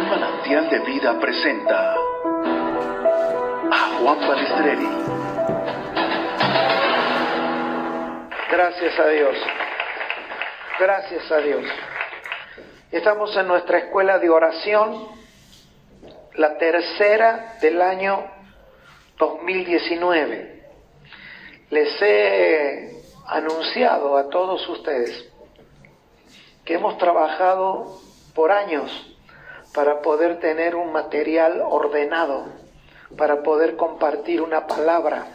Un manantial de vida presenta a Juan Balistreri. Gracias a Dios. Gracias a Dios. Estamos en nuestra escuela de oración, la tercera del año 2019. Les he anunciado a todos ustedes que hemos trabajado por años para poder tener un material ordenado, para poder compartir una palabra.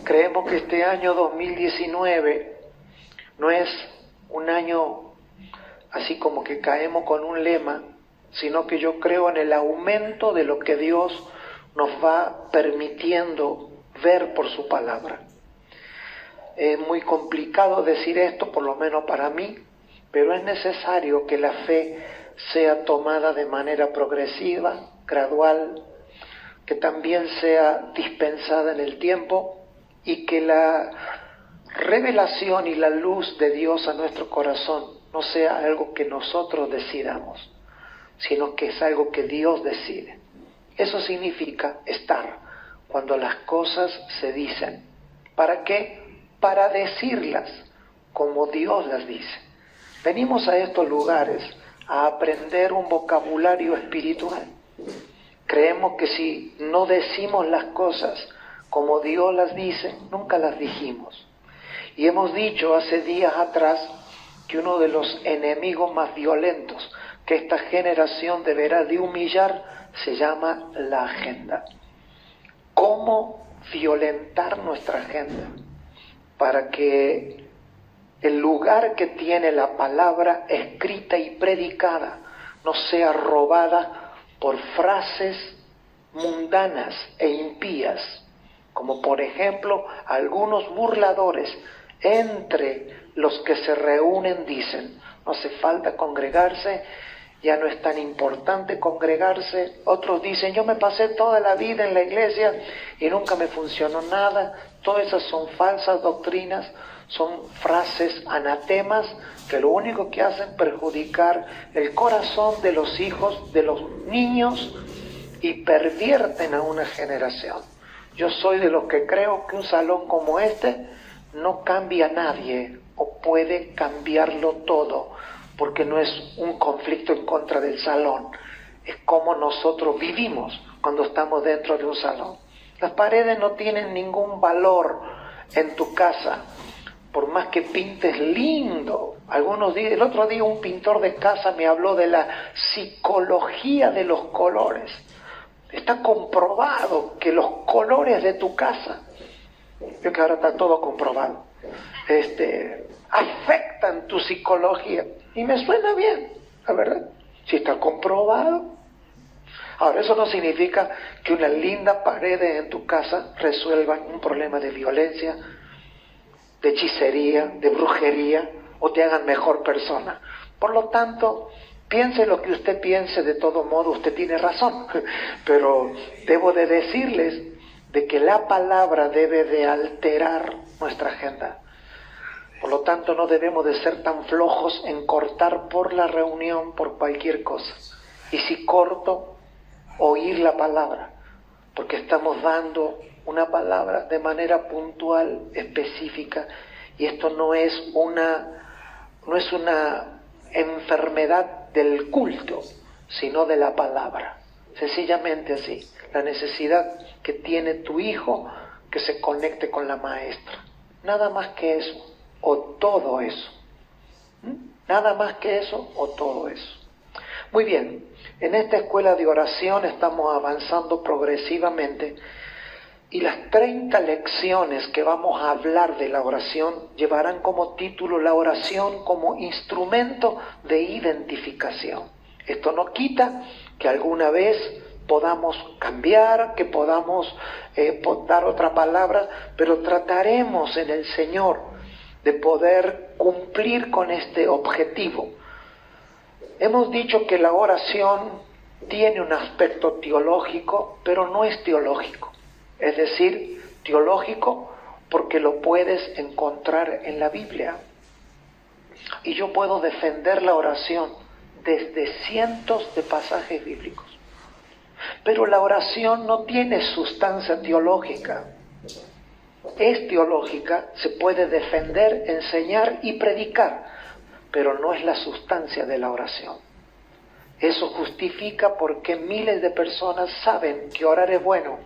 Creemos que este año 2019 no es un año así como que caemos con un lema, sino que yo creo en el aumento de lo que Dios nos va permitiendo ver por su palabra. Es muy complicado decir esto, por lo menos para mí, pero es necesario que la fe sea tomada de manera progresiva, gradual, que también sea dispensada en el tiempo y que la revelación y la luz de Dios a nuestro corazón no sea algo que nosotros decidamos, sino que es algo que Dios decide. Eso significa estar cuando las cosas se dicen. ¿Para qué? Para decirlas como Dios las dice. Venimos a estos lugares a aprender un vocabulario espiritual. Creemos que si no decimos las cosas como Dios las dice, nunca las dijimos. Y hemos dicho hace días atrás que uno de los enemigos más violentos que esta generación deberá de humillar se llama la agenda. ¿Cómo violentar nuestra agenda para que el lugar que tiene la palabra escrita y predicada no sea robada por frases mundanas e impías, como por ejemplo algunos burladores entre los que se reúnen dicen: no hace falta congregarse, ya no es tan importante congregarse. Otros dicen: yo me pasé toda la vida en la iglesia y nunca me funcionó nada. Todas esas son falsas doctrinas, son frases anatemas que lo único que hacen es perjudicar el corazón de los hijos, de los niños, y pervierten a una generación. Yo soy de los que creo que un salón como este no cambia a nadie o puede cambiarlo todo, porque no es un conflicto en contra del salón, es como nosotros vivimos cuando estamos dentro de un salón. Las paredes no tienen ningún valor en tu casa, por más que pintes lindo. El otro día un pintor de casa me habló de la psicología de los colores. Está comprobado que los colores de tu casa, creo que ahora está todo comprobado, afectan tu psicología. Y me suena bien, la verdad, si está comprobado. Ahora, eso no significa que una linda pared en tu casa resuelva un problema de violencia, de hechicería, de brujería, o te hagan mejor persona. Por lo tanto, piense lo que usted piense, de todo modo usted tiene razón, pero debo de decirles de que la palabra debe de alterar nuestra agenda. Por lo tanto, no debemos de ser tan flojos en cortar por la reunión, por cualquier cosa. Y si corto, oír la palabra, porque estamos dando una palabra de manera puntual, específica, y esto no es una enfermedad del culto, sino de la palabra. Sencillamente así, la necesidad que tiene tu hijo que se conecte con la maestra. Nada más que eso, o todo eso. Nada más que eso, o todo eso. Muy bien, en esta escuela de oración estamos avanzando progresivamente y las 30 lecciones que vamos a hablar de la oración llevarán como título la oración como instrumento de identificación. Esto no quita que alguna vez podamos cambiar, que podamos dar otra palabra, pero trataremos en el Señor de poder cumplir con este objetivo. Hemos dicho que la oración tiene un aspecto teológico, pero no es teológico. Es decir, teológico porque lo puedes encontrar en la Biblia. Y yo puedo defender la oración desde cientos de pasajes bíblicos. Pero la oración no tiene sustancia teológica. Es teológica, se puede defender, enseñar y predicar, pero no es la sustancia de la oración. Eso justifica por qué miles de personas saben que orar es bueno,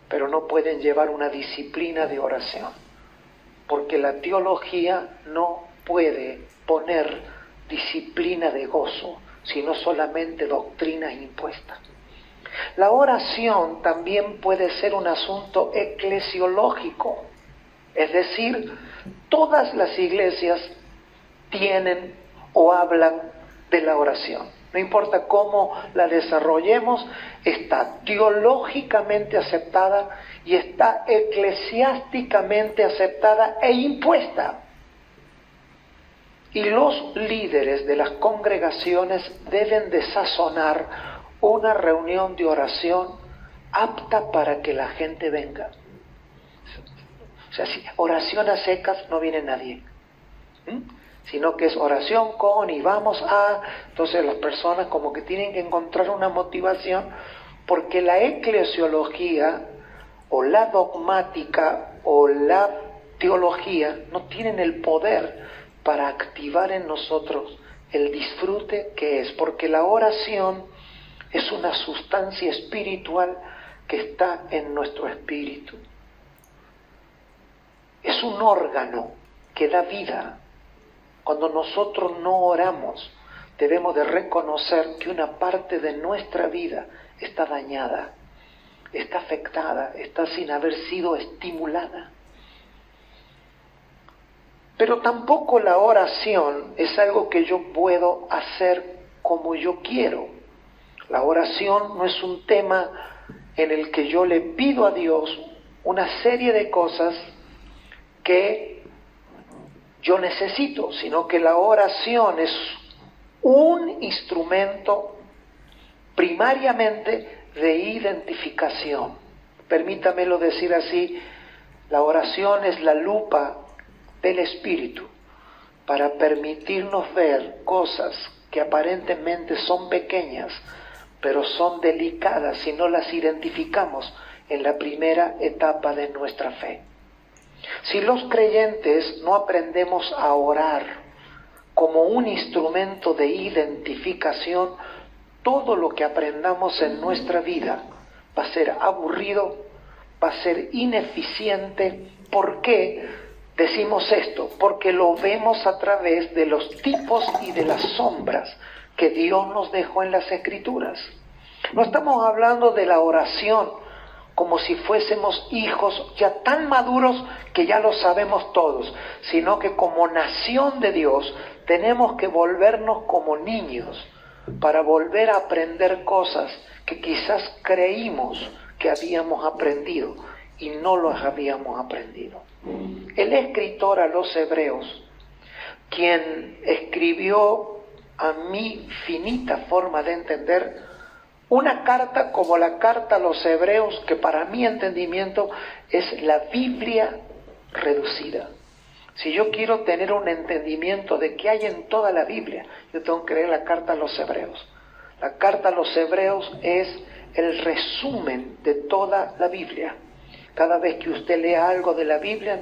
pero no pueden llevar una disciplina de oración, porque la teología no puede poner disciplina de gozo, sino solamente doctrinas impuestas. La oración también puede ser un asunto eclesiológico, es decir, todas las iglesias tienen o hablan de la oración. No importa cómo la desarrollemos, está teológicamente aceptada y está eclesiásticamente aceptada e impuesta. Y los líderes de las congregaciones deben de sazonar una reunión de oración apta para que la gente venga. O sea, si oración a secas no viene nadie, sino que es oración con y vamos a... Entonces las personas como que tienen que encontrar una motivación, porque la eclesiología o la dogmática o la teología no tienen el poder para activar en nosotros el disfrute que es, porque la oración es una sustancia espiritual que está en nuestro espíritu. Es un órgano que da vida. Cuando nosotros no oramos, debemos de reconocer que una parte de nuestra vida está dañada, está afectada, está sin haber sido estimulada. Pero tampoco la oración es algo que yo puedo hacer como yo quiero. La oración no es un tema en el que yo le pido a Dios una serie de cosas que yo necesito, sino que la oración es un instrumento primariamente de identificación. Permítamelo decir así, la oración es la lupa del Espíritu para permitirnos ver cosas que aparentemente son pequeñas, pero son delicadas si no las identificamos en la primera etapa de nuestra fe. Si los creyentes no aprendemos a orar como un instrumento de identificación, todo lo que aprendamos en nuestra vida va a ser aburrido, va a ser ineficiente. ¿Por qué decimos esto? Porque lo vemos a través de los tipos y de las sombras que Dios nos dejó en las Escrituras. No estamos hablando de la oración como si fuésemos hijos ya tan maduros que ya lo sabemos todos, sino que como nación de Dios tenemos que volvernos como niños para volver a aprender cosas que quizás creímos que habíamos aprendido y no las habíamos aprendido. El escritor a los Hebreos, quien escribió a mi finita forma de entender, una carta como la carta a los Hebreos, que para mi entendimiento es la Biblia reducida. Si yo quiero tener un entendimiento de qué hay en toda la Biblia, yo tengo que leer la carta a los Hebreos. La carta a los Hebreos es el resumen de toda la Biblia. Cada vez que usted lea algo de la Biblia,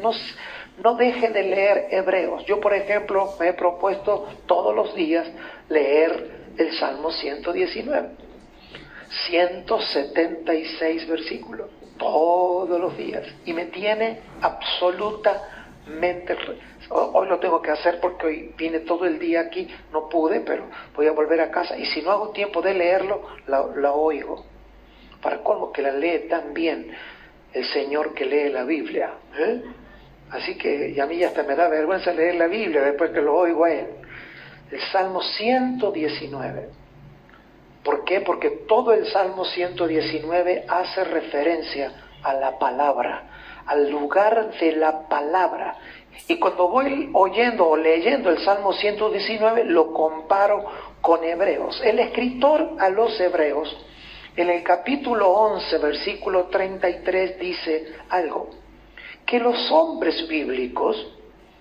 no deje de leer Hebreos. Yo, por ejemplo, me he propuesto todos los días leer el Salmo 119. 176 versículos, todos los días. Y me tiene absolutamente... Hoy lo tengo que hacer porque hoy vine todo el día aquí, no pude, pero voy a volver a casa. Y si no hago tiempo de leerlo, la oigo. Para colmo que la lee tan bien el Señor que lee la Biblia. Así que y a mí hasta me da vergüenza leer la Biblia después que lo oigo a Él. El Salmo 119. ¿Por qué? Porque todo el Salmo 119 hace referencia a la palabra, al lugar de la palabra. Y cuando voy oyendo o leyendo el Salmo 119, lo comparo con Hebreos. El escritor a los Hebreos, en el capítulo 11, versículo 33, dice algo, que los hombres bíblicos,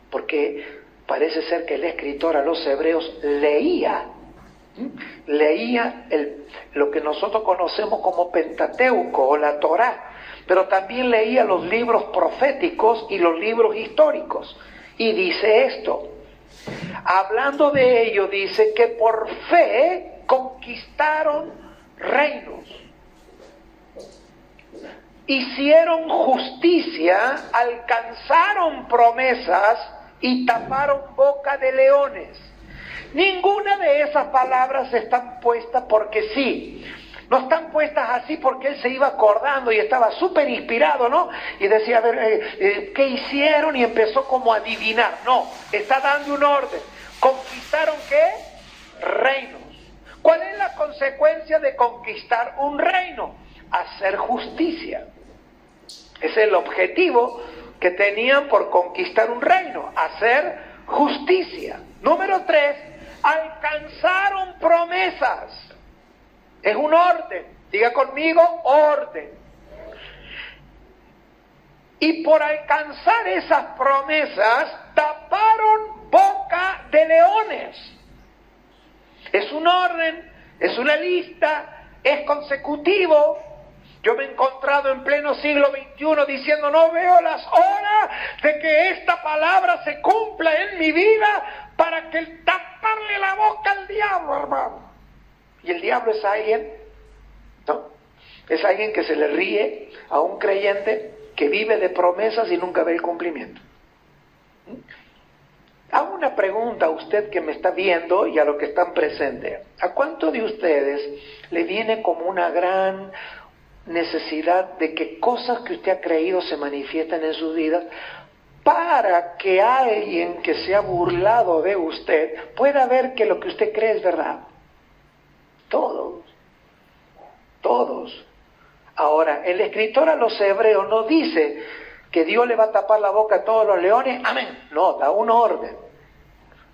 porque parece ser que el escritor a los Hebreos leía Leía lo que nosotros conocemos como Pentateuco o la Torá, pero también leía los libros proféticos y los libros históricos. Y dice esto, hablando de ello, dice que por fe conquistaron reinos, hicieron justicia, alcanzaron promesas y taparon boca de leones. Ninguna de esas palabras están puestas porque sí. No están puestas así porque él se iba acordando y estaba súper inspirado, ¿no? Y decía, a ver, ¿qué hicieron? Y empezó como a adivinar. No, está dando un orden. ¿Conquistaron qué? Reinos. ¿Cuál es la consecuencia de conquistar un reino? Hacer justicia. Ese es el objetivo que tenían por conquistar un reino, hacer justicia. Número 3, alcanzaron promesas. Es un orden, diga conmigo, orden. Y por alcanzar esas promesas, taparon boca de leones. Es un orden, es una lista, es consecutivo. Yo me he encontrado en pleno siglo XXI diciendo, no veo las horas de que esta palabra se cumpla en mi vida para que taparle la boca al diablo, hermano. Y el diablo es alguien, ¿no? Es alguien que se le ríe a un creyente que vive de promesas y nunca ve el cumplimiento. Hago una pregunta a usted que me está viendo y a los que están presentes. ¿A cuánto de ustedes le viene como una gran necesidad de que cosas que usted ha creído se manifiesten en sus vidas para que alguien que se ha burlado de usted pueda ver que lo que usted cree es verdad? Todos. Ahora, el escritor a los hebreos no dice que Dios le va a tapar la boca a todos los leones, amén. No, da un orden.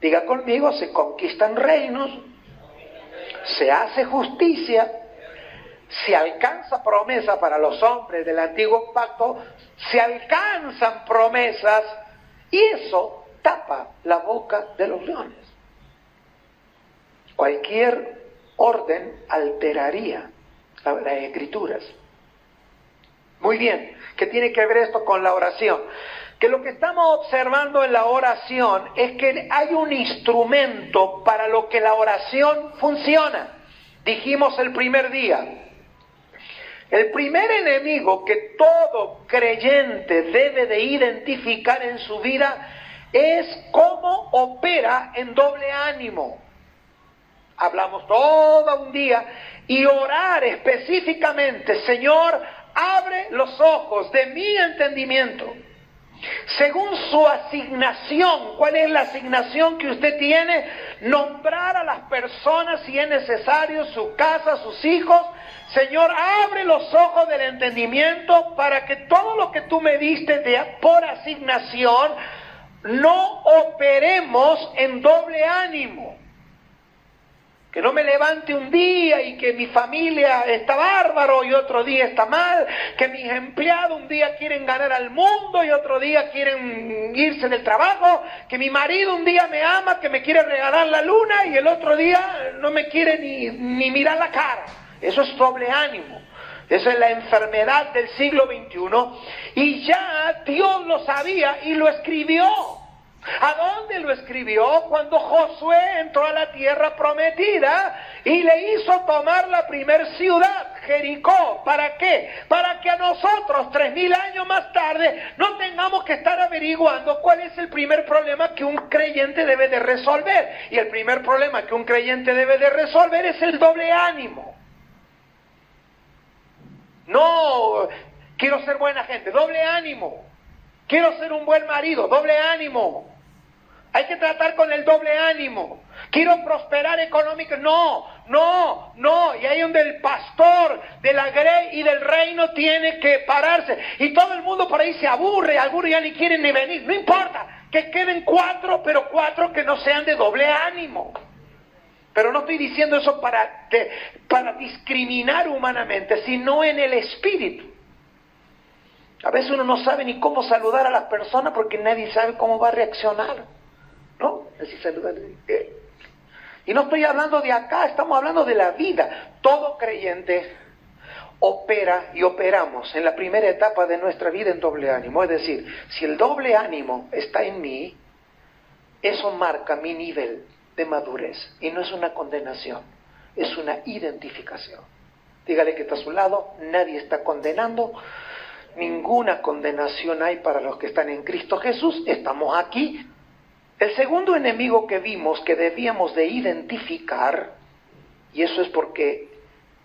Diga conmigo, se conquistan reinos, se hace justicia, se alcanza promesa para los hombres del antiguo pacto, se alcanzan promesas y eso tapa la boca de los leones. Cualquier orden alteraría las escrituras. Muy bien, ¿qué tiene que ver esto con la oración? Que lo que estamos observando en la oración es que hay un instrumento para lo que la oración funciona. Dijimos el primer día, el primer enemigo que todo creyente debe de identificar en su vida es cómo opera en doble ánimo. Hablamos todo un día y orar específicamente, Señor, abre los ojos de mi entendimiento. Según su asignación, ¿cuál es la asignación que usted tiene? Nombrar a las personas si es necesario, su casa, sus hijos. Señor, abre los ojos del entendimiento para que todo lo que tú me diste por asignación, no operemos en doble ánimo. Que no me levante un día y que mi familia está bárbaro y otro día está mal, que mis empleados un día quieren ganar al mundo y otro día quieren irse del trabajo, que mi marido un día me ama, que me quiere regalar la luna y el otro día no me quiere ni mirar la cara. Eso es doble ánimo. Esa es la enfermedad del siglo XXI y ya Dios lo sabía y lo escribió. ¿A dónde lo escribió? Cuando Josué entró a la tierra prometida y le hizo tomar la primer ciudad, Jericó. ¿Para qué? Para que a nosotros 3000 años más tarde no tengamos que estar averiguando cuál es el primer problema que un creyente debe de resolver. Y el primer problema que un creyente debe de resolver es el doble ánimo. No, quiero ser buena gente, doble ánimo. Quiero ser un buen marido, doble ánimo. Hay que tratar con el doble ánimo. Quiero prosperar económicamente. No. Y ahí donde el pastor de la grey y del reino tiene que pararse. Y todo el mundo por ahí se aburre, algunos ya ni quieren ni venir. No importa, que queden 4, pero 4 que no sean de doble ánimo. Pero no estoy diciendo eso para discriminar humanamente, sino en el espíritu. A veces uno no sabe ni cómo saludar a las personas porque nadie sabe cómo va a reaccionar, ¿no? Así saludar. Y no estoy hablando de acá, estamos hablando de la vida. Todo creyente opera y operamos en la primera etapa de nuestra vida en doble ánimo. Es decir, si el doble ánimo está en mí, eso marca mi nivel de madurez. Y no es una condenación, es una identificación. Dígale que está a su lado, nadie está condenando. Ninguna condenación hay para los que están en Cristo Jesús. Estamos aquí. El segundo enemigo que vimos que debíamos de identificar, y eso es porque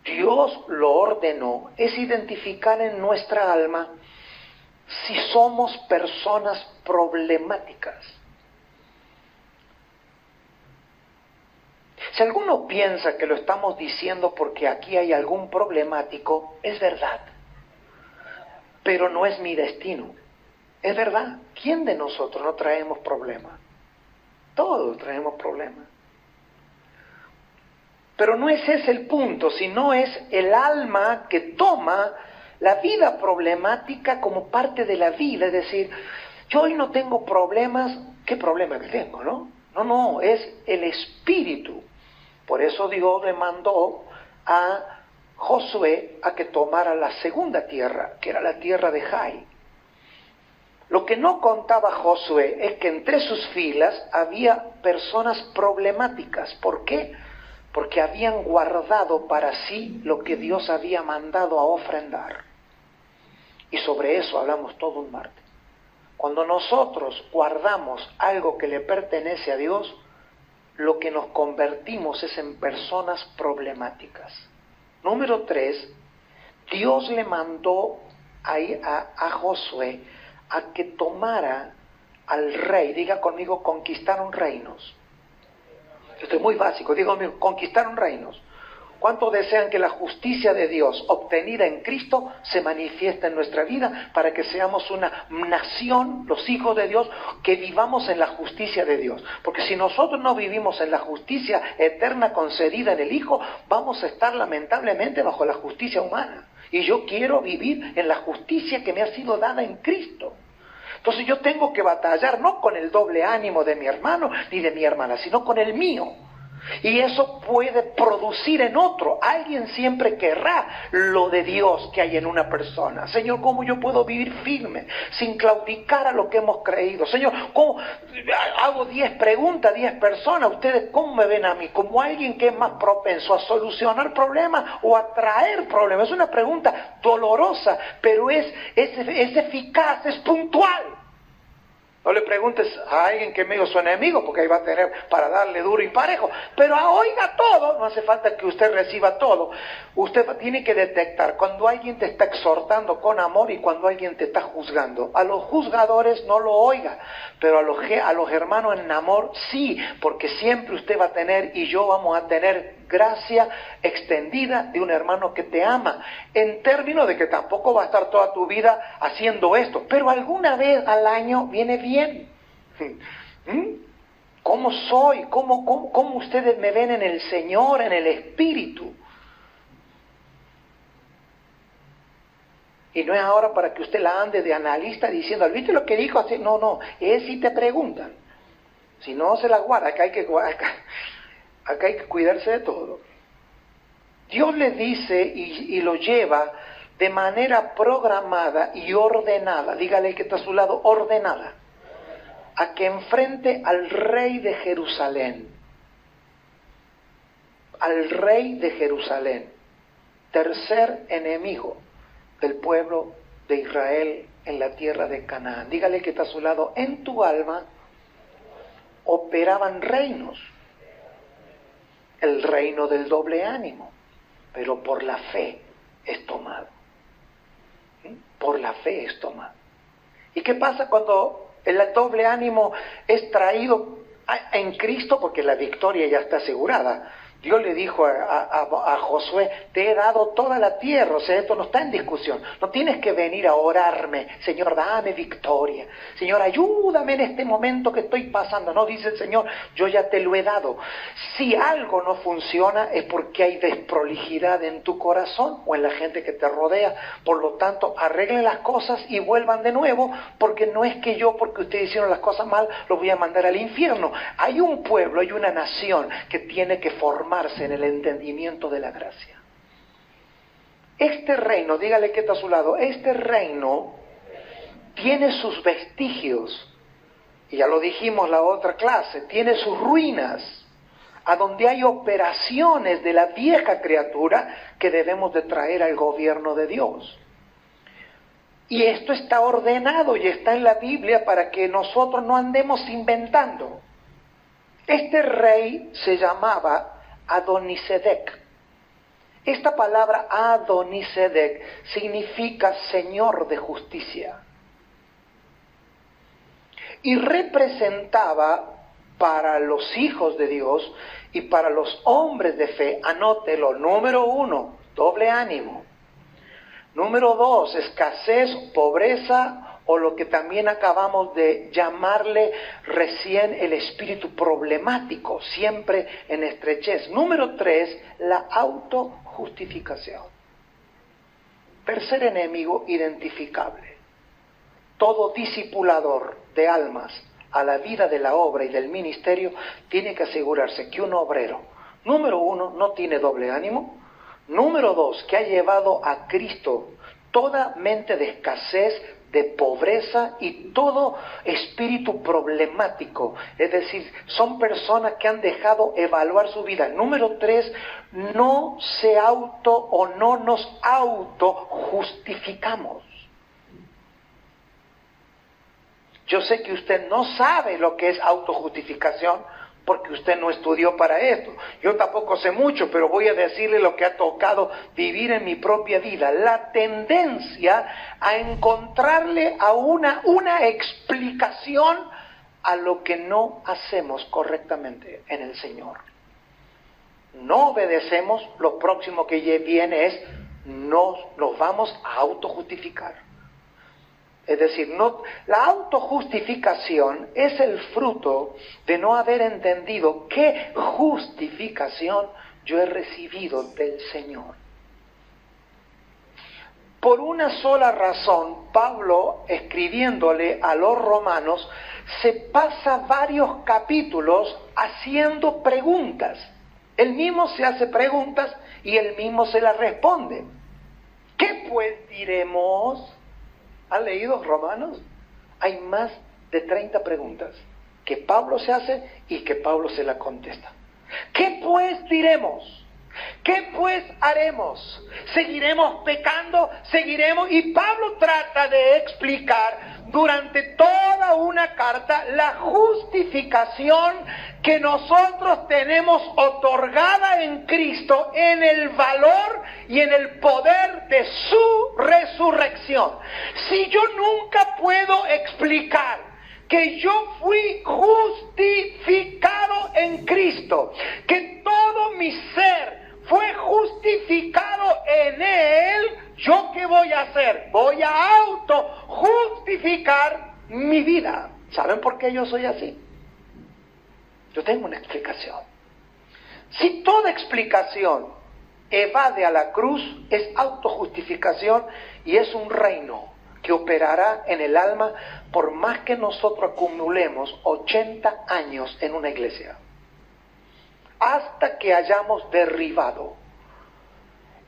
Dios lo ordenó, es identificar en nuestra alma si somos personas problemáticas. Si alguno piensa que lo estamos diciendo porque aquí hay algún problemático, es verdad. Pero no es mi destino. Es verdad. ¿Quién de nosotros no traemos problemas? Todos traemos problemas. Pero no es ese el punto, sino es el alma que toma la vida problemática como parte de la vida. Es decir, yo hoy no tengo problemas, ¿qué problema que tengo, no? No, es el espíritu. Por eso Dios le mandó a Josué a que tomara la segunda tierra, que era la tierra de Jai. Lo que no contaba Josué es que entre sus filas había personas problemáticas. ¿Por qué? Porque habían guardado para sí lo que Dios había mandado a ofrendar. Y sobre eso hablamos todo un martes. Cuando nosotros guardamos algo que le pertenece a Dios, lo que nos convertimos es en personas problemáticas. Número 3, Dios le mandó a Josué a que tomara al rey. Diga conmigo, conquistaron reinos. Esto es muy básico, diga conmigo, conquistaron reinos. ¿Cuántos desean que la justicia de Dios obtenida en Cristo se manifieste en nuestra vida para que seamos una nación, los hijos de Dios, que vivamos en la justicia de Dios? Porque si nosotros no vivimos en la justicia eterna concedida en el Hijo, vamos a estar lamentablemente bajo la justicia humana. Y yo quiero vivir en la justicia que me ha sido dada en Cristo. Entonces yo tengo que batallar no con el doble ánimo de mi hermano ni de mi hermana, sino con el mío. Y eso puede producir en otro. Alguien siempre querrá lo de Dios que hay en una persona. Señor, ¿cómo yo puedo vivir firme sin claudicar a lo que hemos creído? Señor, ¿cómo hago 10 preguntas, 10 personas? ¿Ustedes cómo me ven a mí? ¿Como alguien que es más propenso a solucionar problemas o a traer problemas? Es una pregunta dolorosa, pero es eficaz, es puntual. No le preguntes a alguien que es medio su enemigo, porque ahí va a tener para darle duro y parejo. Pero oiga todo, no hace falta que usted reciba todo. Usted tiene que detectar cuando alguien te está exhortando con amor y cuando alguien te está juzgando. A los juzgadores no lo oiga, pero a los hermanos en amor sí, porque siempre usted va a tener y yo vamos a tener gracia extendida de un hermano que te ama, en términos de que tampoco va a estar toda tu vida haciendo esto, pero alguna vez al año viene bien. ¿Cómo soy? ¿Cómo ustedes me ven en el Señor, en el Espíritu? Y no es ahora para que usted la ande de analista diciendo, ¿viste lo que dijo? Así, no, es si te preguntan. Si no, se la guarda, acá hay que cuidarse de todo. Dios le dice y lo lleva de manera programada y ordenada, dígale que está a su lado, ordenada, a que enfrente al rey de Jerusalén. Al rey de Jerusalén, tercer enemigo del pueblo de Israel en la tierra de Canaán. Dígale que está a su lado, en tu alma operaban reinos. El reino del doble ánimo, pero por la fe es tomado. Por la fe es tomado. ¿Y qué pasa cuando el doble ánimo es traído en Cristo? Porque la victoria ya está asegurada. Dios le dijo a Josué, te he dado toda la tierra, o sea, esto no está en discusión. No tienes que venir a orarme, Señor, dame victoria. Señor, ayúdame en este momento que estoy pasando. No, dice el Señor, yo ya te lo he dado. Si algo no funciona es porque hay desprolijidad en tu corazón o en la gente que te rodea. Por lo tanto, arreglen las cosas y vuelvan de nuevo, porque no es que yo, porque ustedes hicieron las cosas mal, los voy a mandar al infierno. Hay un pueblo, hay una nación que tiene que formarse en el entendimiento de la gracia. Este reino, dígale que está a su lado, este reino tiene sus vestigios, y ya lo dijimos la otra clase, tiene sus ruinas, a donde hay operaciones de la vieja criatura que debemos de traer al gobierno de Dios. Y esto está ordenado y está en la Biblia para que nosotros no andemos inventando. Este rey se llamaba Adonisedec. Esta palabra Adonisedec significa Señor de justicia. Y representaba para los hijos de Dios y para los hombres de fe, anótelo, número 1, doble ánimo. Número 2, escasez, pobreza, o lo que también acabamos de llamarle recién el espíritu problemático, siempre en estrechez. Número 3, la autojustificación. Tercer enemigo identificable. Todo discipulador de almas a la vida de la obra y del ministerio tiene que asegurarse que un obrero, número 1, no tiene doble ánimo. Número 2, que ha llevado a Cristo toda mente de escasez, de pobreza y todo espíritu problemático. Es decir, son personas que han dejado evaluar su vida. Número 3, no se no nos autojustificamos. Yo sé que usted no sabe lo que es autojustificación porque usted no estudió para esto. Yo tampoco sé mucho, pero voy a decirle lo que ha tocado vivir en mi propia vida. La tendencia a encontrarle a una explicación a lo que no hacemos correctamente en el Señor. No obedecemos, lo próximo que viene es nos vamos a autojustificar. Es decir, la autojustificación es el fruto de no haber entendido qué justificación yo he recibido del Señor. Por una sola razón, Pablo, escribiéndole a los romanos, se pasa varios capítulos haciendo preguntas. Él mismo se hace preguntas y él mismo se las responde. ¿Qué pues diremos? ¿Han leído Romanos? Hay más de 30 preguntas que Pablo se hace y que Pablo se la contesta. ¿Qué pues diremos? ¿Qué pues haremos? ¿Seguiremos pecando? ¿Seguiremos? Y Pablo trata de explicar durante toda una carta la justificación que nosotros tenemos otorgada en Cristo en el valor y en el poder de su resurrección. Si yo nunca puedo explicar que yo fui justificado en Cristo, que todo mi ser fue justificado en Él, ¿yo qué voy a hacer? Voy a autojustificar mi vida. ¿Saben por qué yo soy así? Yo tengo una explicación. Si toda explicación evade a la cruz, es autojustificación y es un reino que operará en el alma por más que nosotros acumulemos 80 años en una iglesia, hasta que hayamos derribado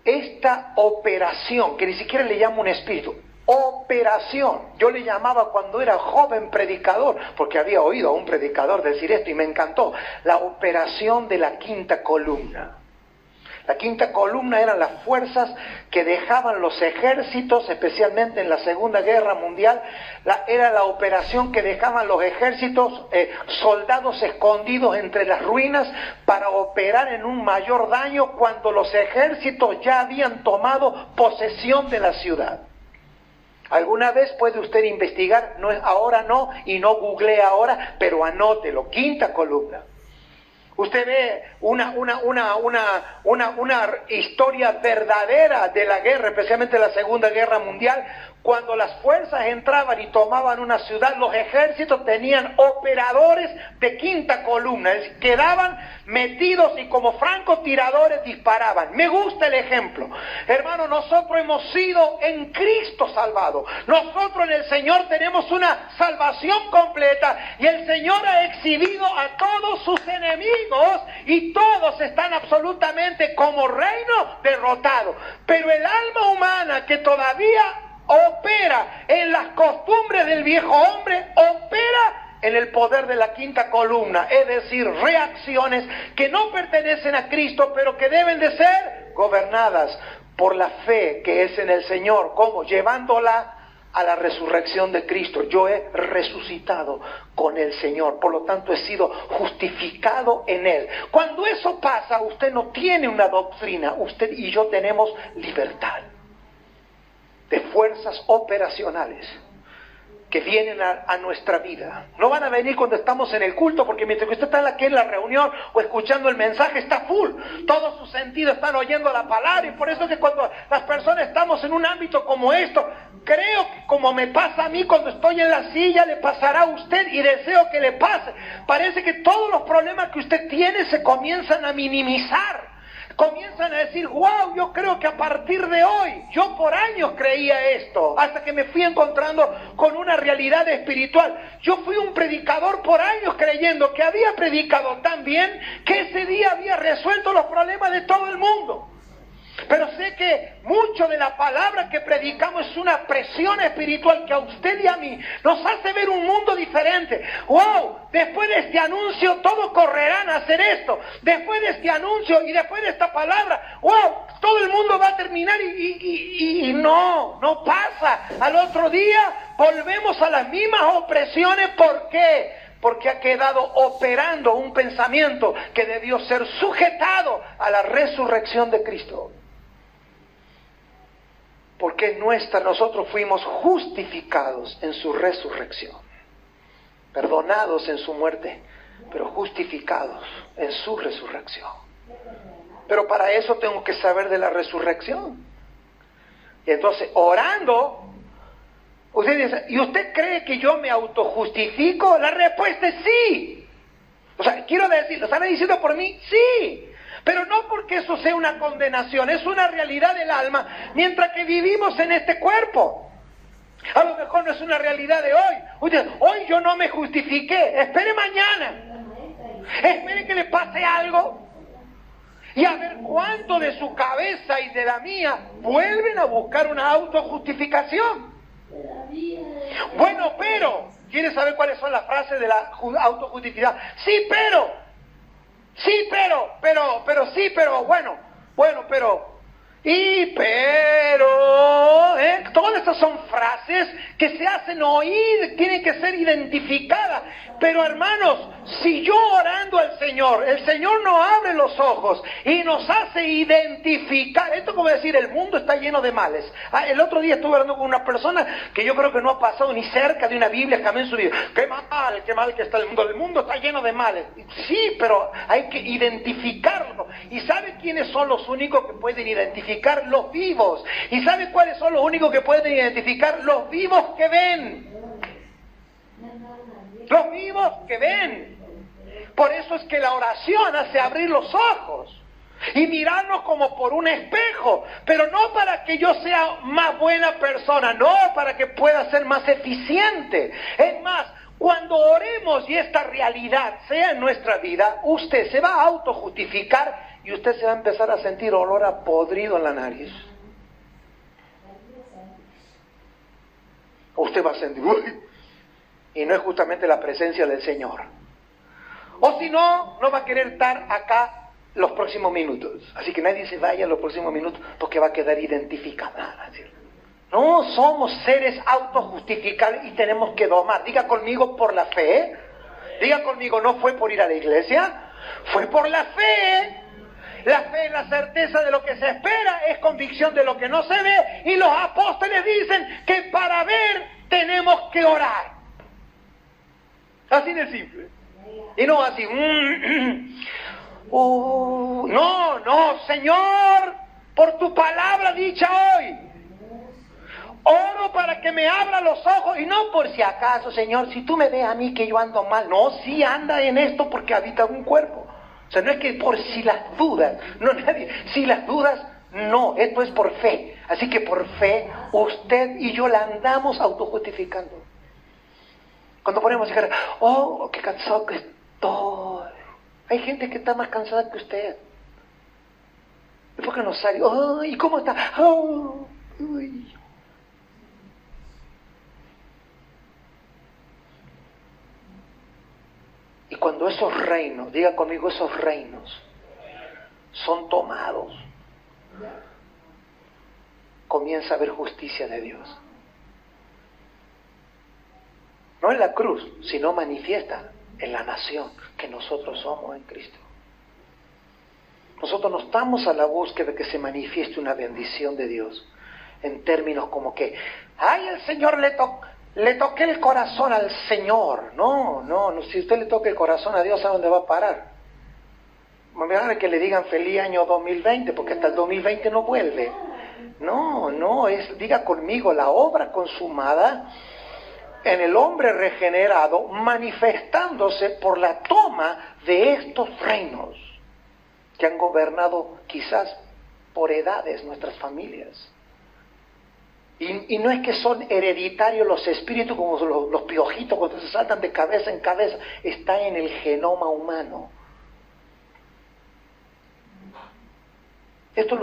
esta operación, que ni siquiera le llamo un espíritu, operación. Yo le llamaba cuando era joven predicador, porque había oído a un predicador decir esto y me encantó, la operación de la quinta columna. La quinta columna eran las fuerzas que dejaban los ejércitos, especialmente en la Segunda Guerra Mundial. Era la operación que dejaban los ejércitos, soldados escondidos entre las ruinas para operar en un mayor daño cuando los ejércitos ya habían tomado posesión de la ciudad. Alguna vez puede usted investigar, ahora no, y no googlee ahora, pero anótelo, quinta columna. Usted ve una historia verdadera de la guerra, especialmente la Segunda Guerra Mundial. Cuando las fuerzas entraban y tomaban una ciudad, los ejércitos tenían operadores de quinta columna, es decir, quedaban metidos y como francotiradores disparaban. Me gusta el ejemplo. Hermano, nosotros hemos sido en Cristo salvados. Nosotros en el Señor tenemos una salvación completa y el Señor ha exhibido a todos sus enemigos y todos están absolutamente como reino derrotados. Pero el alma humana que todavía opera en las costumbres del viejo hombre, opera en el poder de la quinta columna, es decir, reacciones que no pertenecen a Cristo, pero que deben de ser gobernadas por la fe que es en el Señor. ¿Cómo? Llevándola a la resurrección de Cristo. Yo he resucitado con el Señor, por lo tanto he sido justificado en Él. Cuando eso pasa, usted no tiene una doctrina, usted y yo tenemos libertad de fuerzas operacionales que vienen a nuestra vida. No van a venir cuando estamos en el culto, porque mientras que usted está aquí en la reunión o escuchando el mensaje, está full. Todos sus sentidos están oyendo la palabra, y por eso es que cuando las personas estamos en un ámbito como esto, creo que como me pasa a mí cuando estoy en la silla, le pasará a usted y deseo que le pase. Parece que todos los problemas que usted tiene se comienzan a minimizar. Comienzan a decir, wow, yo creo que a partir de hoy, yo por años creía esto, hasta que me fui encontrando con una realidad espiritual. Yo fui un predicador por años creyendo que había predicado tan bien que ese día había resuelto los problemas de todo el mundo. Pero sé que mucho de la palabra que predicamos es una presión espiritual que a usted y a mí nos hace ver un mundo diferente. ¡Wow! Después de este anuncio todos correrán a hacer esto. Después de este anuncio y después de esta palabra, ¡wow! Todo el mundo va a terminar y no pasa. Al otro día volvemos a las mismas opresiones. ¿Por qué? Porque ha quedado operando un pensamiento que debió ser sujetado a la resurrección de Cristo. Porque es nuestra, nosotros fuimos justificados en su resurrección, perdonados en su muerte, pero justificados en su resurrección. Pero para eso tengo que saber de la resurrección. Y entonces, orando, usted dice, ¿y usted cree que yo me autojustifico? La respuesta es sí. O sea, quiero decir, ¿lo están diciendo por mí? Sí. Pero no porque eso sea una condenación, es una realidad del alma, mientras que vivimos en este cuerpo. A lo mejor no es una realidad de hoy. Usted, hoy yo no me justifiqué, espere mañana. Espere que le pase algo. Y a ver cuánto de su cabeza y de la mía vuelven a buscar una autojustificación. Bueno, pero, ¿quiere saber cuáles son las frases de la autojustificación? Sí, pero, todas estas son frases que se hacen oír, tienen que ser identificadas. Pero hermanos, si yo orando al Señor, el Señor nos abre los ojos y nos hace identificar, esto como decir, el mundo está lleno de males. El otro día estuve hablando con una persona que yo creo que no ha pasado ni cerca de una Biblia jamás en su vida. Qué mal que está el mundo está lleno de males. Sí, pero hay que identificarlo. ¿Y sabe quiénes son los únicos que pueden identificar? Los vivos. ¿Y sabe cuáles son los únicos que pueden identificar? Los vivos que ven. Los vivos que ven. Por eso es que la oración hace abrir los ojos y mirarnos como por un espejo, pero no para que yo sea más buena persona, no, para que pueda ser más eficiente. Es más, cuando oremos y esta realidad sea en nuestra vida, usted se va a autojustificar y usted se va a empezar a sentir olor a podrido en la nariz. Usted va a sentir, uy, y no es justamente la presencia del Señor. O si no, no va a querer estar acá los próximos minutos. Así que nadie se vaya en los próximos minutos porque va a quedar identificado. No, somos seres autojustificables y tenemos que domar. Diga conmigo, por la fe. Diga conmigo, no fue por ir a la iglesia, fue por la fe. La fe es la certeza de lo que se espera, es convicción de lo que no se ve. Y los apóstoles dicen que para ver tenemos que orar. Así de simple. Y no así. No, no, Señor, por tu palabra dicha hoy. Oro para que me abra los ojos, y no por si acaso, Señor, si tú me ves a mí que yo ando mal. No, sí anda en esto porque habita un cuerpo. O sea, no es que por si las dudas, no nadie, si las dudas, no, esto es por fe. Así que por fe, usted y yo la andamos autojustificando. Cuando ponemos a decir, oh, qué cansado que estoy. Hay gente que está más cansada que usted. ¿Y por qué no sale? Oh, ¿y cómo está? Oh, uy. Y cuando esos reinos, diga conmigo, esos reinos son tomados, comienza a haber justicia de Dios. No en la cruz, sino manifiesta en la nación que nosotros somos en Cristo. Nosotros no estamos a la búsqueda de que se manifieste una bendición de Dios en términos como que, ay, el Señor le toqué el corazón al Señor. No, si usted le toca el corazón a Dios, ¿a dónde va a parar? Me van que le digan feliz año 2020, porque hasta el 2020 no vuelve. No, diga conmigo, la obra consumada en el hombre regenerado, manifestándose por la toma de estos reinos que han gobernado quizás por edades nuestras familias. Y no es que son hereditarios los espíritus como los piojitos cuando se saltan de cabeza en cabeza, está en el genoma humano. Esto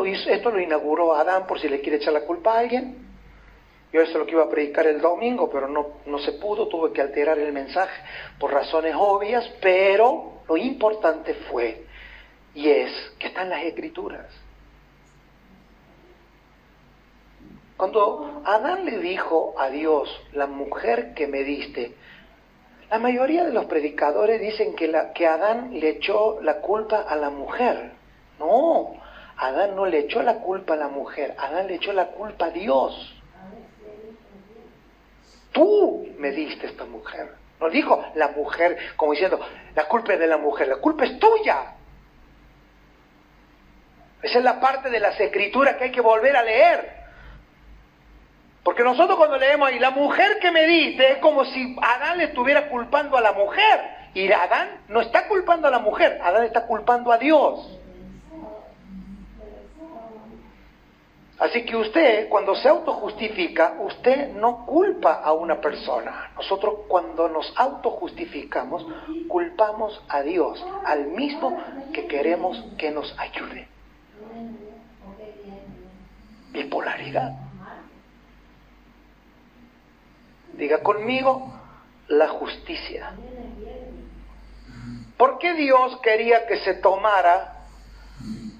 lo inauguró Adán, por si le quiere echar la culpa a alguien. Yo eso es lo que iba a predicar el domingo, pero no se pudo, tuve que alterar el mensaje por razones obvias, pero lo importante fue, y es, que están las Escrituras. Cuando Adán le dijo a Dios, la mujer que me diste, la mayoría de los predicadores dicen que Adán le echó la culpa a la mujer. No, Adán no le echó la culpa a la mujer, Adán le echó la culpa a Dios. Tú me diste esta mujer. No dijo la mujer como diciendo, la culpa es de la mujer, la culpa es tuya. Esa es la parte de las Escrituras que hay que volver a leer. Porque nosotros cuando leemos ahí, la mujer que me diste, es como si Adán le estuviera culpando a la mujer. Y Adán no está culpando a la mujer, Adán está culpando a Dios. Así que usted, cuando se autojustifica, usted no culpa a una persona. Nosotros cuando nos autojustificamos, culpamos a Dios, al mismo que queremos que nos ayude. Bipolaridad. Diga conmigo, la justicia. ¿Por qué Dios quería que se tomara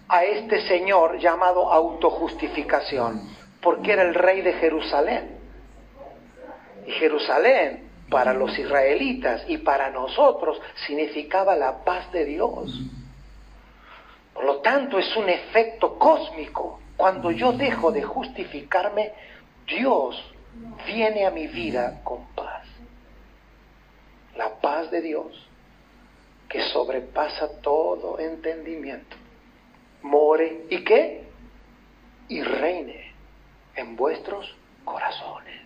a este señor llamado autojustificación? Porque era el rey de Jerusalén. Y Jerusalén, para los israelitas y para nosotros, significaba la paz de Dios. Por lo tanto, es un efecto cósmico. Cuando yo dejo de justificarme, Dios viene a mi vida con paz. La paz de Dios, que sobrepasa todo entendimiento, more, ¿y qué? Y reine en vuestros corazones.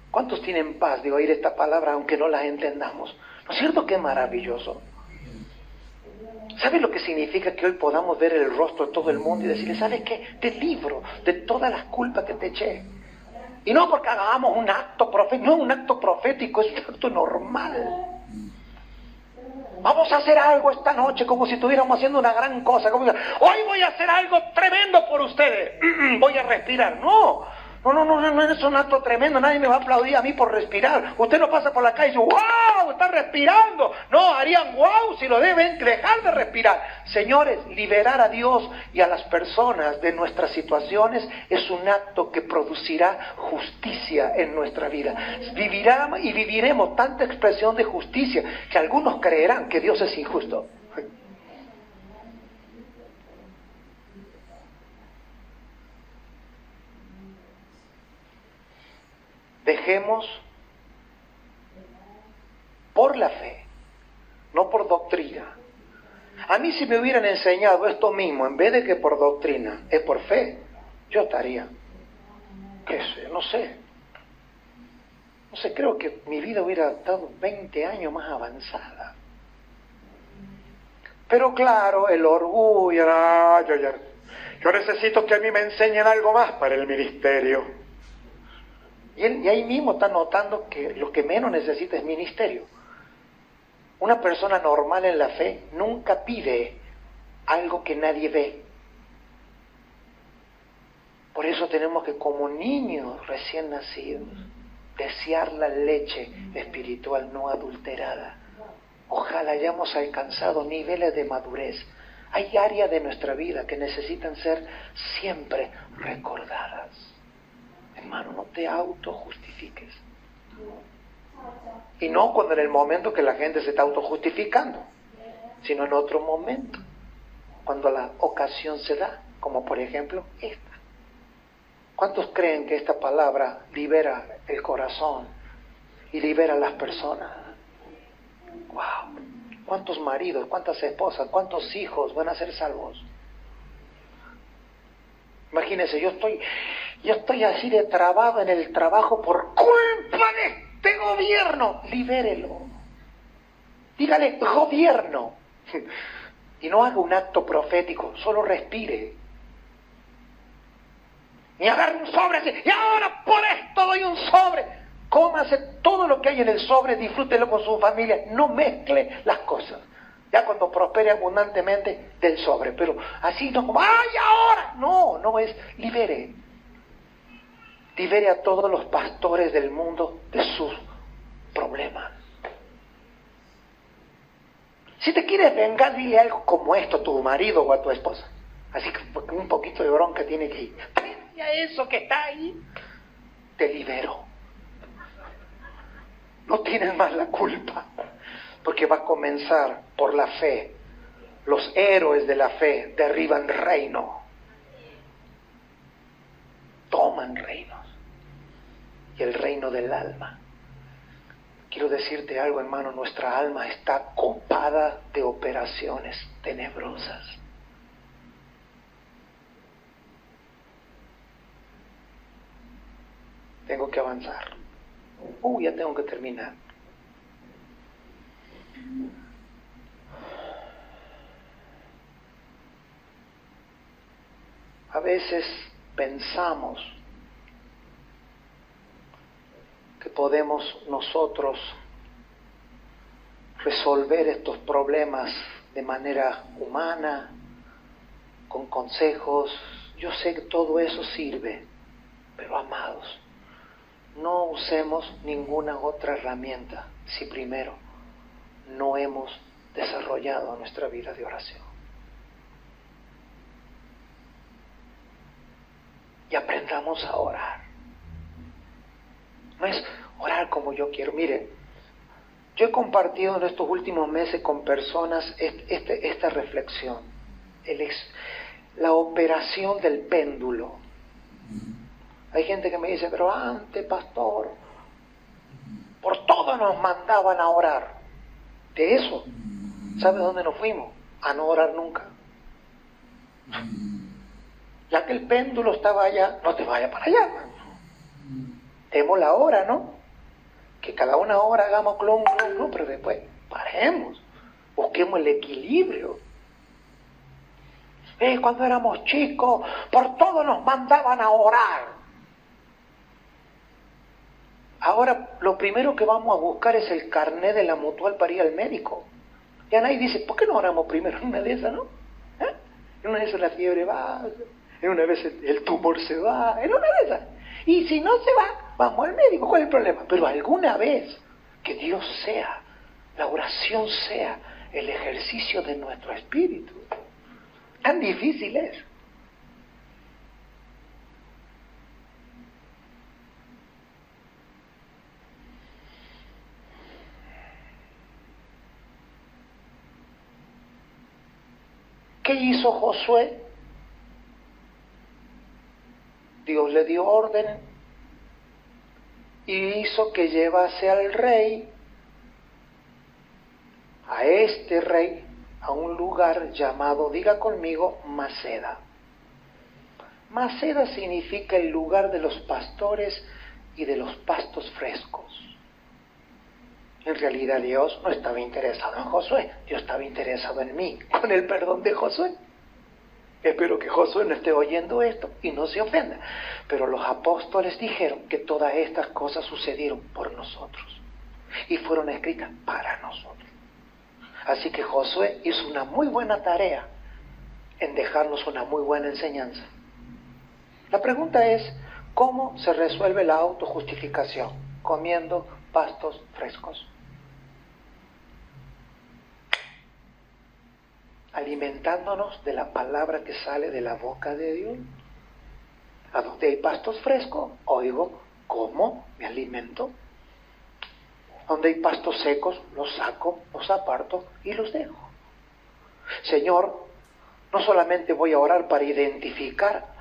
¿Cuántos tienen paz de oír esta palabra aunque no la entendamos? ¿No es cierto que es maravilloso? ¿Sabes lo que significa que hoy podamos ver el rostro de todo el mundo y decirle, ¿sabes qué? Te libro de todas las culpas que te eché? Y no porque hagamos un acto profético, no es un acto profético, es un acto normal. Vamos a hacer algo esta noche como si estuviéramos haciendo una gran cosa. Como, hoy voy a hacer algo tremendo por ustedes. Voy a respirar. No es un acto tremendo. Nadie me va a aplaudir a mí por respirar. Usted no pasa por la calle y dice, ¡wow! Está respirando. No, harían ¡wow! Si lo deben dejar de respirar. Señores, liberar a Dios y a las personas de nuestras situaciones es un acto que producirá justicia en nuestra vida. Viviremos tanta expresión de justicia que algunos creerán que Dios es injusto. Dejemos por la fe no por doctrina. A mí si me hubieran enseñado esto mismo, en vez de que por doctrina, es por fe, yo estaría, no sé, creo que mi vida hubiera estado 20 años más avanzada. Pero claro, el orgullo, yo necesito que a mí me enseñen algo más para el ministerio. Y ahí mismo está notando que lo que menos necesita es ministerio. Una persona normal en la fe nunca pide algo que nadie ve. Por eso tenemos que, como niños recién nacidos, desear la leche espiritual no adulterada. Ojalá hayamos alcanzado niveles de madurez. Hay áreas de nuestra vida que necesitan ser siempre recordadas. Hermano, no te autojustifiques. Y no cuando en el momento que la gente se está autojustificando, sino en otro momento, cuando la ocasión se da, como por ejemplo esta. ¿Cuántos creen que esta palabra libera el corazón y libera a las personas? ¡Wow! ¿Cuántos maridos, cuántas esposas, cuántos hijos van a ser salvos? Imagínense, yo estoy así de trabado en el trabajo por culpa de este gobierno. Libérelo. Dígale, gobierno. Y no haga un acto profético, solo respire. Ni agarre un sobre así, y ahora por esto doy un sobre. Cómase todo lo que hay en el sobre, disfrútelo con su familia, no mezcle las cosas. Ya cuando prospere abundantemente del sobre, pero así no como, ¡ay, ahora! No es, libere. Libere a todos los pastores del mundo de sus problemas. Si te quieres vengar, dile algo como esto a tu marido o a tu esposa. Así que un poquito de bronca tiene que ir. Y a eso que está ahí, te libero. No tienes más la culpa, porque va a comenzar por la fe. Los héroes de la fe derriban reino, toman reinos, y el reino del alma. Quiero decirte algo, hermano, nuestra alma está copada de operaciones tenebrosas. Tengo que avanzar. Ya tengo que terminar. A veces pensamos que podemos nosotros resolver estos problemas de manera humana, con consejos. Yo sé que todo eso sirve, pero amados, no usemos ninguna otra herramienta si primero no hemos desarrollado nuestra vida de oración. Y aprendamos a orar. No es orar como yo quiero. Miren, yo he compartido en estos últimos meses con personas esta reflexión. La operación del péndulo. Hay gente que me dice, pero antes, pastor, por todo nos mandaban a orar. De eso, ¿sabe dónde nos fuimos? A no orar nunca. Ya que el péndulo estaba allá, no te vayas para allá. Demos la hora, ¿no? Que cada una hora hagamos clon, pero después paremos. Busquemos el equilibrio. Cuando éramos chicos, por todo nos mandaban a orar. Ahora, lo primero que vamos a buscar es el carnet de la mutual para ir al médico. Ya nadie dice, ¿por qué no oramos primero? En una de esas, ¿no? En una de esas la fiebre va, en una vez el tumor se va, en una de esas. Y si no se va, vamos al médico. ¿Cuál es el problema? Pero alguna vez que Dios sea, la oración sea el ejercicio de nuestro espíritu. Tan difícil es. ¿Qué hizo Josué? Dios le dio orden y hizo que llevase al rey a este rey a un lugar llamado, diga conmigo, Maceda. Maceda significa el lugar de los pastores y de los pastos frescos. En realidad Dios no estaba interesado en Josué, Dios estaba interesado en mí, con el perdón de Josué. Espero que Josué no esté oyendo esto y no se ofenda. Pero los apóstoles dijeron que todas estas cosas sucedieron por nosotros y fueron escritas para nosotros. Así que Josué hizo una muy buena tarea en dejarnos una muy buena enseñanza. La pregunta es, ¿cómo se resuelve la autojustificación? Comiendo pastos frescos. Alimentándonos de la palabra que sale de la boca de Dios. A donde hay pastos frescos, oigo, como, me alimento. Donde hay pastos secos, los saco, los aparto y los dejo. Señor, no solamente voy a orar para identificar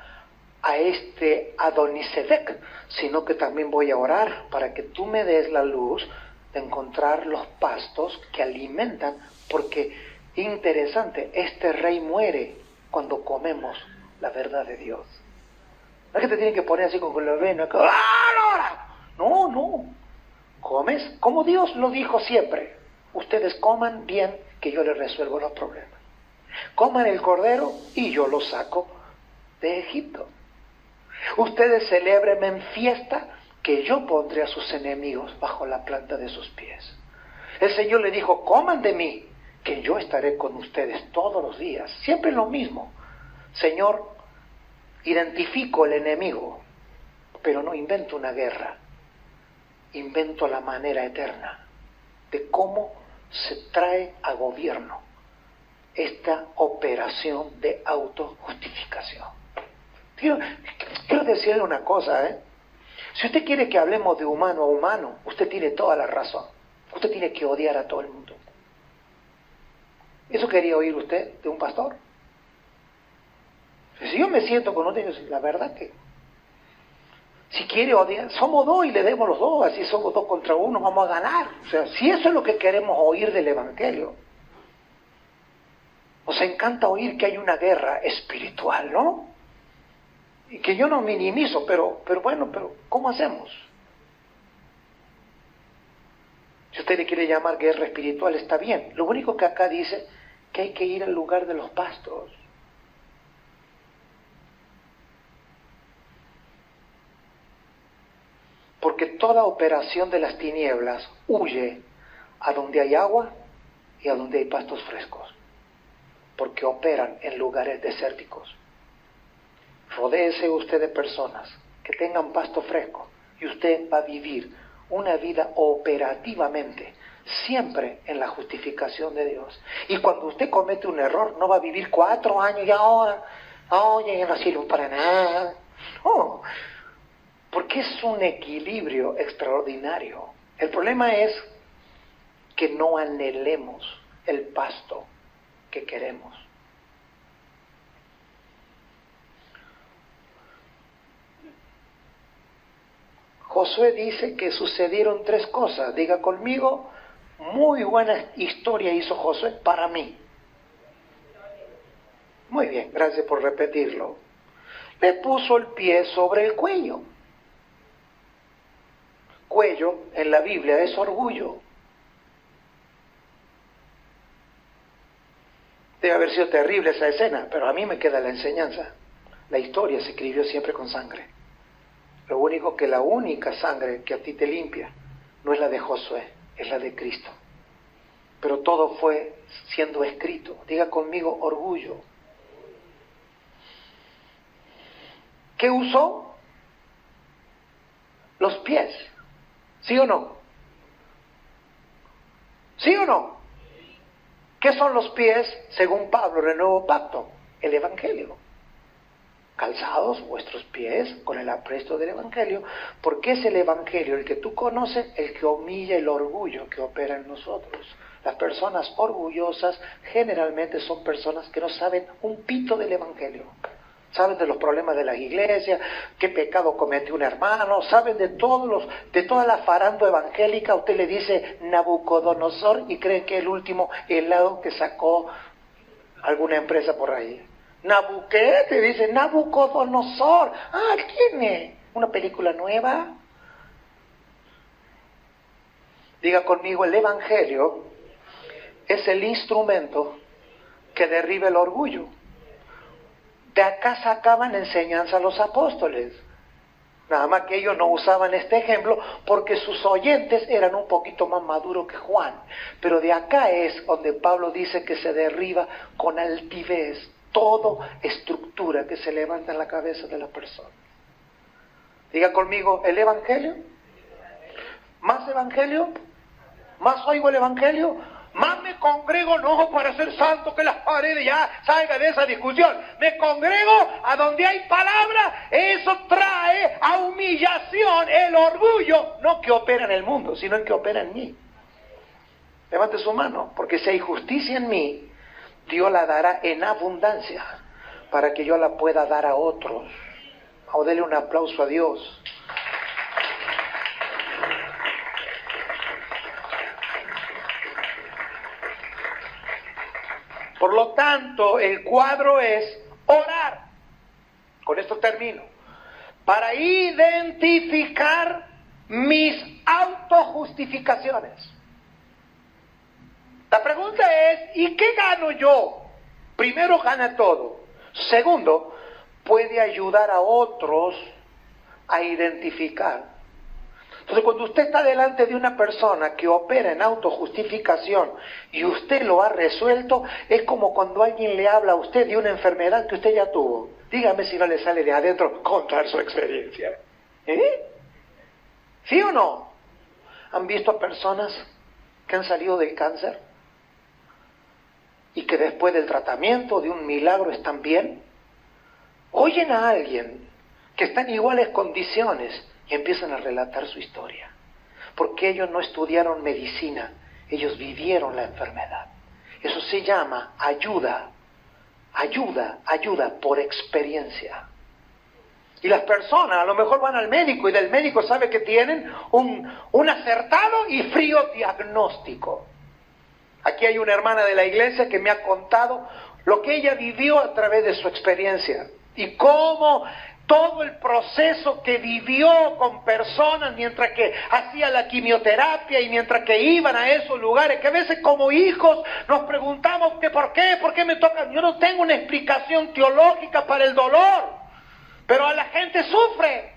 a este Adonisedec, sino que también voy a orar para que tú me des la luz de encontrar los pastos que alimentan, porque interesante, este rey muere cuando comemos la verdad de Dios. No es que te tienen que poner así con la vena, no, comes como Dios lo dijo siempre, ustedes coman bien que yo les resuelvo los problemas, coman el cordero y yo los saco de Egipto. Ustedes celébrenme en fiesta que yo pondré a sus enemigos bajo la planta de sus pies. El Señor le dijo, coman de mí, que yo estaré con ustedes todos los días. Siempre lo mismo. Señor, identifico el enemigo, pero no invento una guerra. Invento la manera eterna de cómo se trae a gobierno esta operación de autojustificación. Quiero decirle una cosa, Si usted quiere que hablemos de humano a humano, usted tiene toda la razón. Usted tiene que odiar a todo el mundo. ¿Eso quería oír usted de un pastor? Si yo me siento con otro, la verdad que si quiere odiar, somos dos y le demos los dos, así somos 2 contra 1, vamos a ganar. O sea, si eso es lo que queremos oír del Evangelio. Nos encanta oír que hay una guerra espiritual, ¿no? Y que yo no minimizo, pero ¿cómo hacemos? Si usted le quiere llamar guerra espiritual, está bien. Lo único que acá dice que hay que ir al lugar de los pastos. Porque toda operación de las tinieblas huye a donde hay agua y a donde hay pastos frescos. Porque operan en lugares desérticos. Rodéese usted de personas que tengan pasto fresco y usted va a vivir una vida operativamente, siempre en la justificación de Dios. Y cuando usted comete un error, no va a vivir 4 años y ahora, oye, no sirvo para nada. No, porque es un equilibrio extraordinario. El problema es que no anhelemos el pasto que queremos. Josué dice que sucedieron 3 cosas. Diga conmigo, muy buena historia hizo Josué para mí. Muy bien, gracias por repetirlo. Le puso el pie sobre el cuello. Cuello en la Biblia es orgullo. Debe haber sido terrible esa escena, pero a mí me queda la enseñanza. La historia se escribió siempre con sangre. Lo único que la única sangre que a ti te limpia no es la de Josué, es la de Cristo. Pero todo fue siendo escrito. Diga conmigo, orgullo. ¿Qué usó? Los pies. ¿Sí o no? ¿Sí o no? ¿Qué son los pies según Pablo en el Nuevo Pacto? El Evangelio. Calzados vuestros pies con el apresto del Evangelio, porque es el Evangelio el que tú conoces, el que humilla el orgullo que opera en nosotros. Las personas orgullosas generalmente son personas que no saben un pito del Evangelio. Saben de los problemas de las iglesias, qué pecado cometió un hermano, saben de toda la farándula evangélica. Usted le dice Nabucodonosor y cree que es el último helado que sacó alguna empresa por ahí. ¿Nabuqué? Te dice Nabucodonosor. Ah, ¿quién es? ¿Una película nueva? Diga conmigo, el Evangelio es el instrumento que derriba el orgullo. De acá sacaban enseñanza a los apóstoles. Nada más que ellos no usaban este ejemplo porque sus oyentes eran un poquito más maduros que Juan. Pero de acá es donde Pablo dice que se derriba con altivez toda estructura que se levanta en la cabeza de la persona. Diga conmigo, ¿el Evangelio? ¿Más Evangelio? ¿Más oigo el Evangelio? Más me congrego no para ser santo que las paredes, ya salga de esa discusión. Me congrego a donde hay palabra. Eso trae a humillación el orgullo, no que opera en el mundo, sino en que opera en mí. Levante su mano, porque si hay justicia en mí, Dios la dará en abundancia para que yo la pueda dar a otros. O dele un aplauso a Dios. Por lo tanto, el cuadro es orar. Con esto termino. Para identificar mis autojustificaciones. La pregunta es, ¿y qué gano yo? Primero, gana todo. Segundo, puede ayudar a otros a identificar. Entonces, cuando usted está delante de una persona que opera en autojustificación y usted lo ha resuelto, es como cuando alguien le habla a usted de una enfermedad que usted ya tuvo. Dígame si no le sale de adentro contar su experiencia. ¿Sí o no? ¿Han visto a personas que han salido del cáncer y que después del tratamiento, de un milagro, están bien? Oyen a alguien que está en iguales condiciones y empiezan a relatar su historia. Porque ellos no estudiaron medicina, ellos vivieron la enfermedad. Eso se llama ayuda por experiencia. Y las personas a lo mejor van al médico y del médico sabe que tienen un acertado y frío diagnóstico. Aquí hay una hermana de la iglesia que me ha contado lo que ella vivió a través de su experiencia y cómo todo el proceso que vivió con personas mientras que hacía la quimioterapia y mientras que iban a esos lugares, que a veces como hijos nos preguntamos que por qué me toca. Yo no tengo una explicación teológica para el dolor, pero a la gente sufre.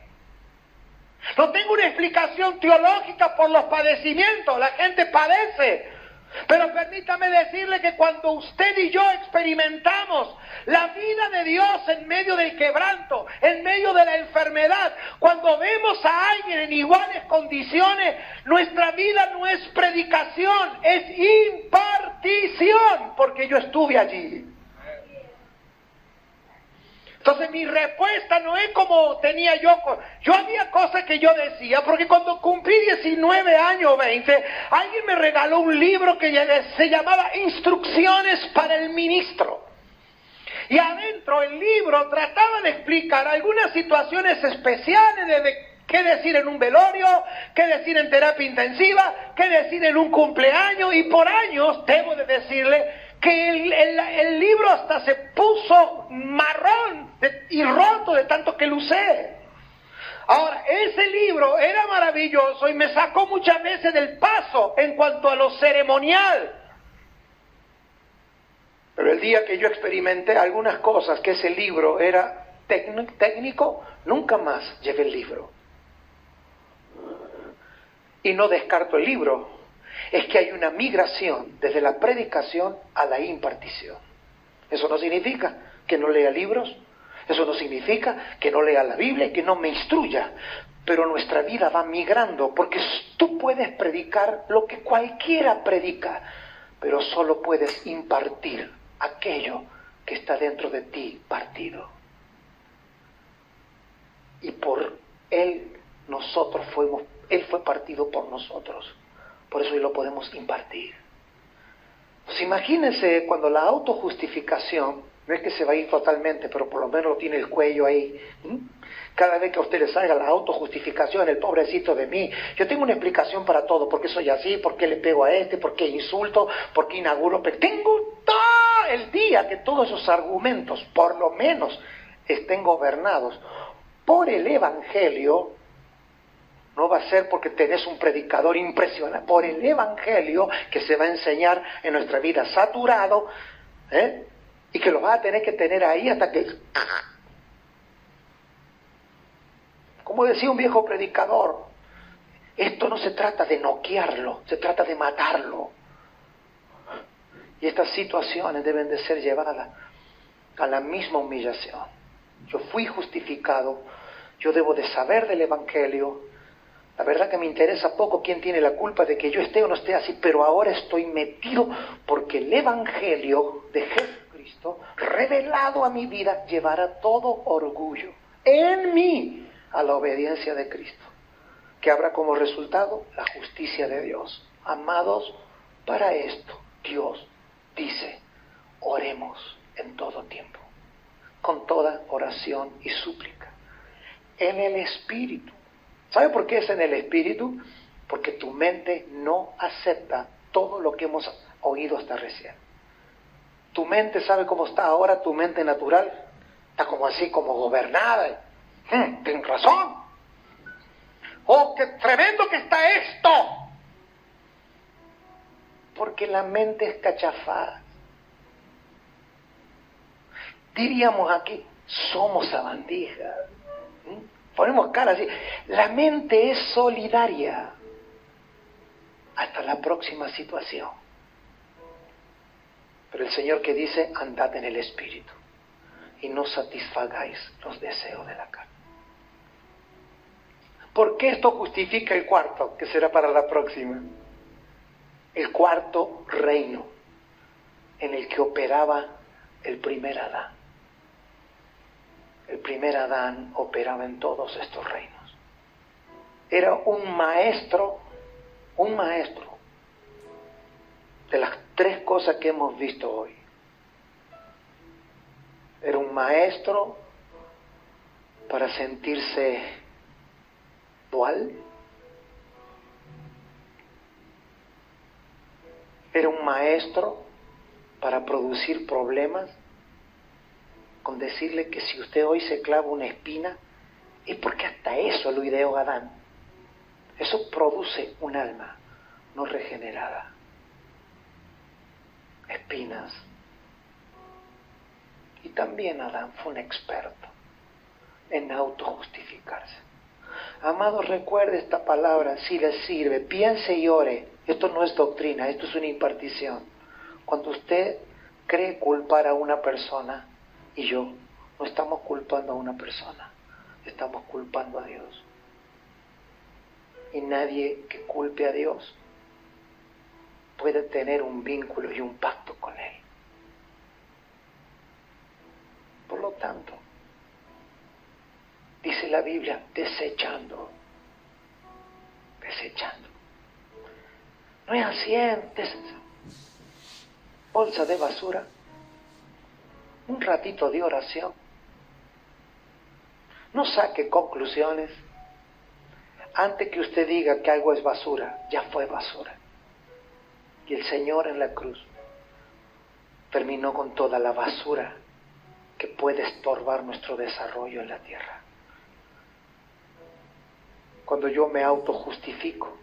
No tengo una explicación teológica por los padecimientos, la gente padece. Pero permítame decirle que cuando usted y yo experimentamos la vida de Dios en medio del quebranto, en medio de la enfermedad, cuando vemos a alguien en iguales condiciones, nuestra vida no es predicación, es impartición, porque yo estuve allí. Entonces mi respuesta no es como tenía yo había cosas que yo decía, porque cuando cumplí 19 años, 20, alguien me regaló un libro que se llamaba Instrucciones para el Ministro. Y adentro el libro trataba de explicar algunas situaciones especiales de qué decir en un velorio, qué decir en terapia intensiva, qué decir en un cumpleaños, y por años, debo de decirle, que el libro hasta se puso marrón y roto de tanto que lo usé. Ahora, ese libro era maravilloso y me sacó muchas veces del paso en cuanto a lo ceremonial. Pero el día que yo experimenté algunas cosas que ese libro era técnico, nunca más llevé el libro. Y no descarto el libro. Es que hay una migración desde la predicación a la impartición. Eso no significa que no lea libros, eso no significa que no lea la Biblia y que no me instruya, pero nuestra vida va migrando, porque tú puedes predicar lo que cualquiera predica, pero solo puedes impartir aquello que está dentro de ti partido. Y por Él Él fue partido por nosotros. Por eso hoy lo podemos impartir. Pues imagínense cuando la autojustificación No es que se va a ir totalmente, pero por lo menos tiene el cuello ahí. Cada vez que a usted le salga la autojustificación, el pobrecito de mí, yo tengo una explicación para todo, por qué soy así, por qué le pego a este, por qué insulto, por qué inauguro, pero tengo todo el día que todos esos argumentos, por lo menos, estén gobernados por el Evangelio. No va a ser porque tenés un predicador impresionante, por el Evangelio que se va a enseñar en nuestra vida saturado, y que lo vas a tener que tener ahí hasta que... Como decía un viejo predicador, esto no se trata de noquearlo, se trata de matarlo. Y estas situaciones deben de ser llevadas a la misma humillación. Yo fui justificado, yo debo de saber del Evangelio. La verdad que me interesa poco quién tiene la culpa de que yo esté o no esté así, pero ahora estoy metido porque el Evangelio de Jesucristo, revelado a mi vida, llevará todo orgullo en mí a la obediencia de Cristo, que habrá como resultado la justicia de Dios. Amados, para esto Dios dice, oremos en todo tiempo, con toda oración y súplica, en el Espíritu. ¿Sabe por qué es en el Espíritu? Porque tu mente no acepta todo lo que hemos oído hasta recién. Tu mente, ¿sabe cómo está ahora? Tu mente natural está como así, como gobernada. Tienes razón. ¡Oh, qué tremendo que está esto! Porque la mente es cachafada. Diríamos aquí, somos sabandijas. Ponemos cara así. La mente es solidaria hasta la próxima situación. Pero el Señor que dice, andad en el Espíritu y no satisfagáis los deseos de la carne. ¿Por qué esto justifica el cuarto, que será para la próxima? El cuarto reino en el que operaba el primer Adán. El primer Adán operaba en todos estos reinos. Era un maestro de las tres cosas que hemos visto hoy. Era un maestro para sentirse dual. Era un maestro para producir problemas, con decirle que si usted hoy se clava una espina, es porque hasta eso lo ideó Adán. Eso produce un alma no regenerada. Espinas. Y también Adán fue un experto en autojustificarse. Amado, recuerde esta palabra, si le sirve, piense y ore. Esto no es doctrina, esto es una impartición. Cuando usted cree culpar a una persona, y yo, no estamos culpando a una persona, estamos culpando a Dios. Y nadie que culpe a Dios puede tener un vínculo y un pacto con Él. Por lo tanto, dice la Biblia, desechando. No es así, bolsa de basura, un ratito de oración. No saque conclusiones. Antes que usted diga que algo es basura, ya fue basura. Y el Señor en la cruz terminó con toda la basura que puede estorbar nuestro desarrollo en la tierra. Cuando yo me autojustifico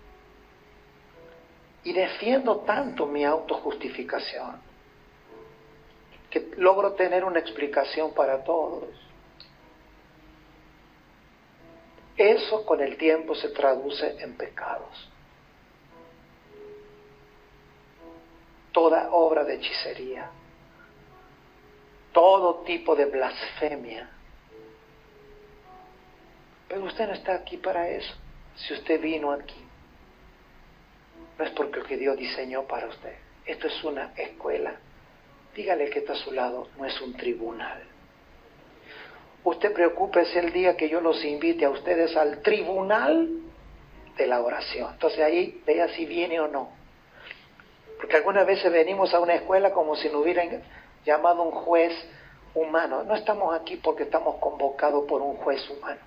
y defiendo tanto mi autojustificación que logro tener una explicación para todos, eso con el tiempo se traduce en pecados. Toda obra de hechicería, todo tipo de blasfemia. Pero usted no está aquí para eso. Si usted vino aquí, no es porque lo que Dios diseñó para usted. Esto es una escuela. Dígale que está a su lado, no es un tribunal. Usted preocúpese el día que yo los invite a ustedes al tribunal de la oración. Entonces ahí vea si viene o no. Porque algunas veces venimos a una escuela como si nos hubieran llamado un juez humano. No estamos aquí porque estamos convocados por un juez humano.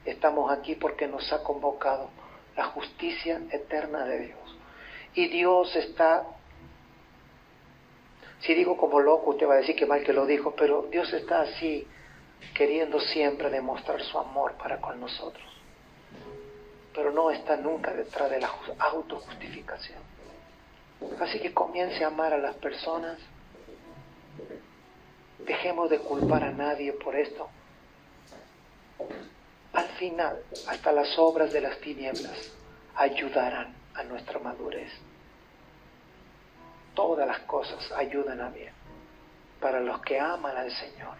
Estamos aquí porque nos ha convocado la justicia eterna de Dios. Y Dios está, si digo como loco, usted va a decir que mal que lo dijo, pero Dios está así, queriendo siempre demostrar su amor para con nosotros. Pero no está nunca detrás de la autojustificación. Así que comience a amar a las personas. Dejemos de culpar a nadie por esto. Al final, hasta las obras de las tinieblas ayudarán a nuestra madurez. Todas las cosas ayudan a bien para los que aman al Señor.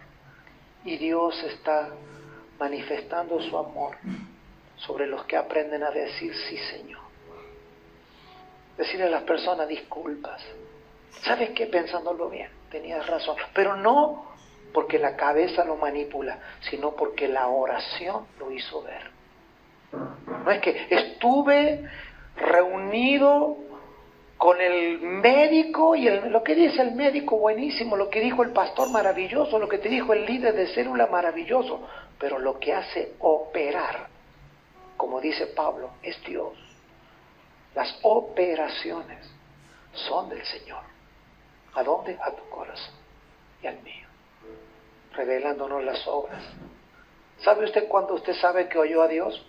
Y Dios está manifestando su amor sobre los que aprenden a decir sí, Señor. Decirle a las personas disculpas. ¿Sabes qué? Pensándolo bien, tenías razón. Pero no porque la cabeza lo manipula, sino porque la oración lo hizo ver. No es que estuve reunido con el médico y lo que dice el médico buenísimo, lo que dijo el pastor maravilloso, lo que te dijo el líder de célula maravilloso, pero lo que hace operar, como dice Pablo, es Dios. Las operaciones son del Señor. ¿A dónde? A tu corazón y al mío, revelándonos las obras. ¿Sabe usted cuándo usted sabe que oyó a Dios?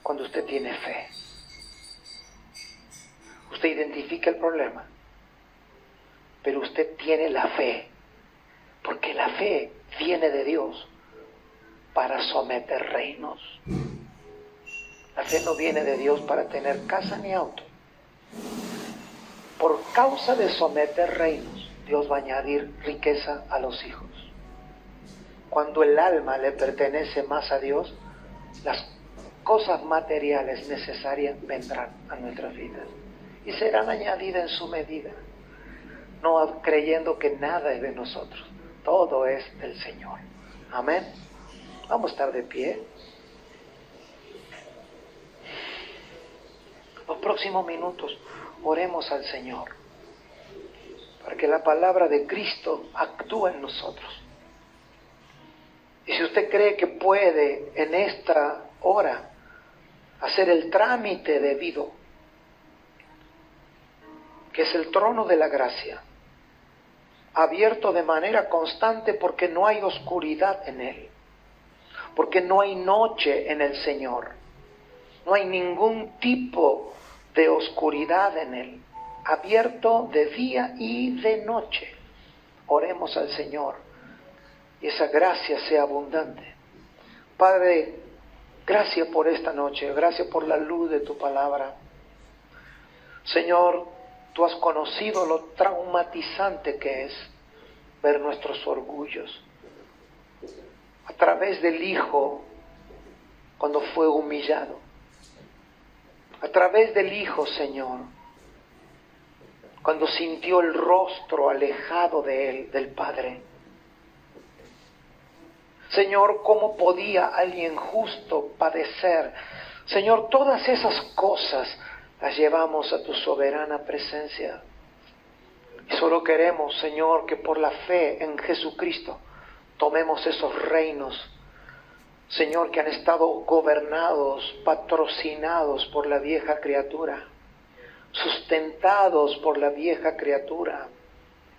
Cuando usted tiene fe. Usted identifica el problema, pero usted tiene la fe, porque la fe viene de Dios para someter reinos. La fe no viene de Dios para tener casa ni auto. Por causa de someter reinos, Dios va a añadir riqueza a los hijos. Cuando el alma le pertenece más a Dios, las cosas materiales necesarias vendrán a nuestras vidas y serán añadidas en su medida, no creyendo que nada es de nosotros, todo es del Señor. Amén. Vamos a estar de pie. Los próximos minutos oremos al Señor para que la palabra de Cristo actúe en nosotros. Y si usted cree que puede en esta hora hacer el trámite debido, que es el trono de la gracia, abierto de manera constante porque no hay oscuridad en él, porque no hay noche en el Señor, no hay ningún tipo de oscuridad en él, abierto de día y de noche. Oremos al Señor y esa gracia sea abundante. Padre, gracias por esta noche, gracias por la luz de tu palabra. Señor, tú has conocido lo traumatizante que es ver nuestros orgullos. A través del Hijo, cuando fue humillado. A través del Hijo, Señor, cuando sintió el rostro alejado de Él, del Padre. Señor, ¿cómo podía alguien justo padecer? Señor, todas esas cosas las llevamos a tu soberana presencia. Y solo queremos, Señor, que por la fe en Jesucristo tomemos esos reinos, Señor, que han estado gobernados, patrocinados por la vieja criatura, sustentados por la vieja criatura,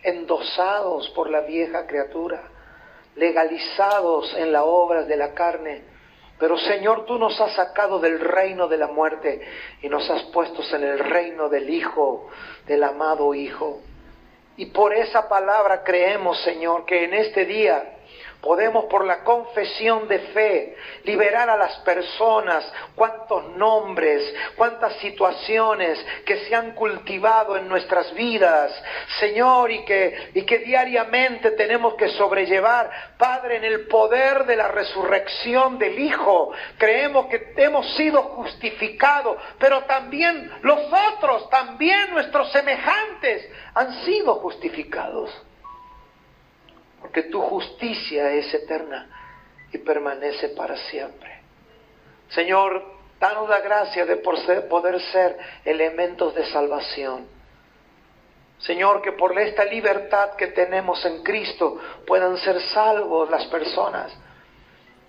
endosados por la vieja criatura, legalizados en las obras de la carne. Pero Señor, tú nos has sacado del reino de la muerte y nos has puesto en el reino del Hijo, del amado Hijo. Y por esa palabra creemos, Señor, que en este día podemos por la confesión de fe liberar a las personas, cuántos nombres, cuántas situaciones que se han cultivado en nuestras vidas, Señor, y que diariamente tenemos que sobrellevar. Padre, en el poder de la resurrección del Hijo, creemos que hemos sido justificados, pero también los otros, también nuestros semejantes han sido justificados. Porque tu justicia es eterna y permanece para siempre. Señor, danos la gracia de poder ser elementos de salvación. Señor, que por esta libertad que tenemos en Cristo puedan ser salvos las personas,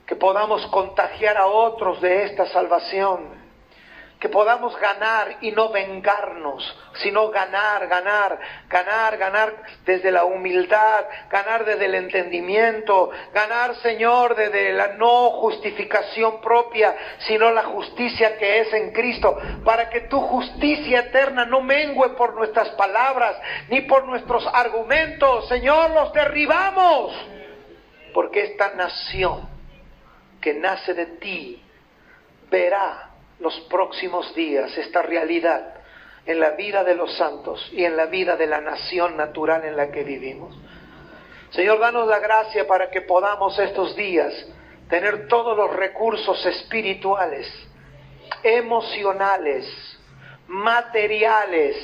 que podamos contagiar a otros de esta salvación, que podamos ganar y no vengarnos, sino ganar desde la humildad, ganar desde el entendimiento, ganar, Señor, desde la no justificación propia, sino la justicia que es en Cristo, para que tu justicia eterna no mengüe por nuestras palabras, ni por nuestros argumentos. Señor, los derribamos, porque esta nación que nace de ti verá los próximos días esta realidad en la vida de los santos y en la vida de la nación natural en la que vivimos. Señor, danos la gracia para que podamos estos días tener todos los recursos espirituales, emocionales, materiales,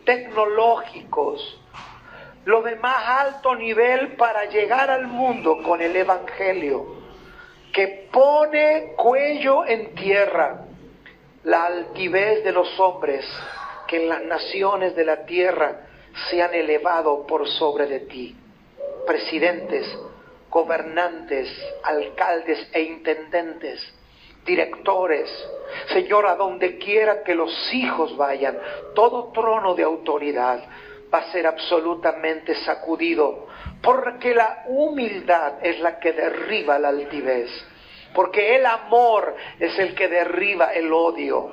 tecnológicos, lo de más alto nivel para llegar al mundo con el Evangelio, que pone cuello en tierra la altivez de los hombres, que en las naciones de la tierra se han elevado por sobre de ti. Presidentes, gobernantes, alcaldes e intendentes, directores, Señor, a donde quiera que los hijos vayan, todo trono de autoridad va a ser absolutamente sacudido, porque la humildad es la que derriba la altivez, porque el amor es el que derriba el odio,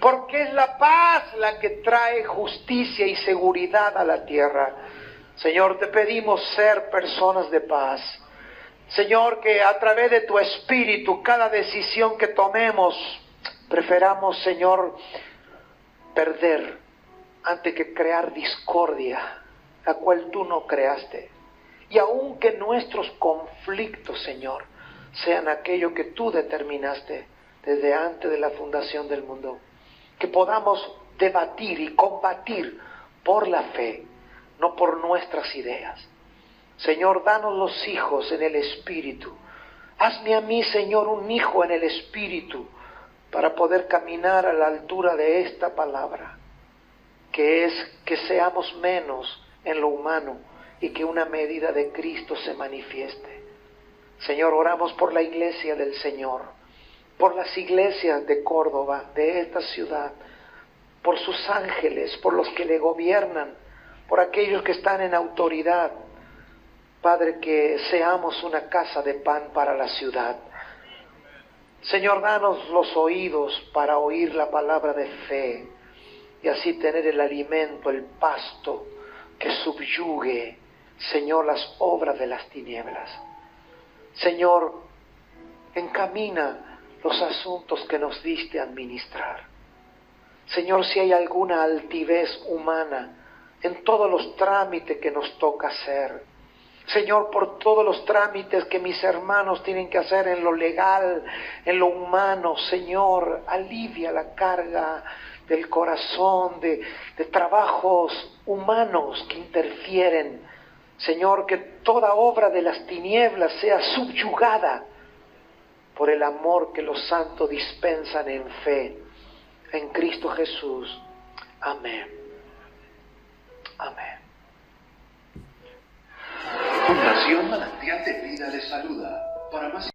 porque es la paz la que trae justicia y seguridad a la tierra. Señor, te pedimos ser personas de paz. Señor, que a través de tu Espíritu, cada decisión que tomemos, preferamos, Señor, perder antes que crear discordia, la cual tú no creaste. Y aunque nuestros conflictos, Señor, sean aquello que tú determinaste desde antes de la fundación del mundo, que podamos debatir y combatir por la fe, no por nuestras ideas. Señor, danos los hijos en el Espíritu. Hazme a mí, Señor, un hijo en el Espíritu, para poder caminar a la altura de esta palabra, que es que seamos menos en lo humano y que una medida de Cristo se manifieste. Señor, oramos por la iglesia del Señor, por las iglesias de Córdoba, de esta ciudad, por sus ángeles, por los que le gobiernan, por aquellos que están en autoridad. Padre, que seamos una casa de pan para la ciudad. Señor, danos los oídos para oír la palabra de fe y así tener el alimento, el pasto que subyugue, Señor, las obras de las tinieblas. Señor, encamina los asuntos que nos diste a administrar. Señor, si hay alguna altivez humana en todos los trámites que nos toca hacer, Señor, por todos los trámites que mis hermanos tienen que hacer en lo legal, en lo humano, Señor, alivia la carga del corazón, de trabajos humanos que interfieren. Señor, que toda obra de las tinieblas sea subyugada por el amor que los santos dispensan en fe, en Cristo Jesús. Amén. Amén. Fundación Manantial de Vida les saluda. Para más